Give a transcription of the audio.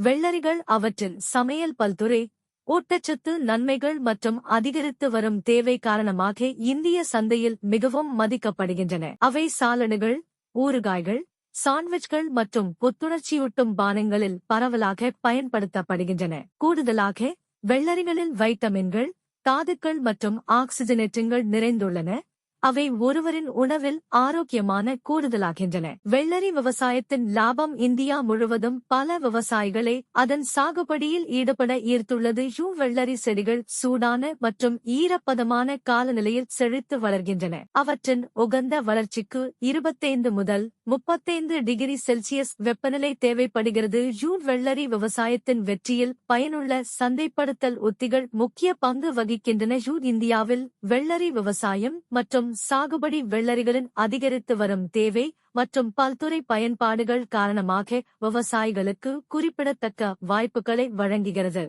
வெள்ளரிகள் அவற்றின் சமையல் பல்துறை, ஊட்டச்சத்து நன்மைகள் மற்றும் அதிகரித்து வரும் தேவை காரணமாக இந்திய சந்தையில் மிகவும் மதிக்கப்படுகின்றன. அவை சாலடுகள், ஊறுகாய்கள், சாண்ட்விச்கள் மற்றும் புத்துணர்ச்சியூட்டும் பானங்களில் பரவலாக பயன்படுத்தப்படுகின்றன. கூடுதலாக, வெள்ளரிகளில் வைட்டமின்கள், தாதுக்கள் மற்றும் ஆக்சிஜனேற்றங்கள் நிறைந்துள்ளன. அவை ஒருவரின் உணவில் ஆரோக்கியமான கூடுதலாகின்றன. வெள்ளரி விவசாயத்தின் லாபம் இந்தியா முழுவதும் பல விவசாயிகளை அதன் சாகுபடியில் ஈடுபட ஈர்த்துள்ளது. வெள்ளரி செடிகள் சூடான மற்றும் ஈரப்பதமான காலநிலையில் செழித்து வளர்கின்றன. அவற்றின் உகந்த வளர்ச்சிக்கு 25 முதல் 35 டிகிரி செல்சியஸ் வெப்பநிலை தேவைப்படுகிறது. வெள்ளரி விவசாயத்தின் வெற்றியில் பயனுள்ள சந்தைப்படுத்தல் உத்திகள் முக்கிய பங்கு வகிக்கின்றன. இந்தியாவில் வெள்ளரி விவசாயம் மற்றும் சாகுபடி வெள்ளரிகளின் அதிகரித்து வரும் தேவை மற்றும் பல்துறை பயன்பாடுகள் காரணமாக விவசாயிகளுக்கு குறிப்பிடத்தக்க வாய்ப்புகளை வழங்குகிறது.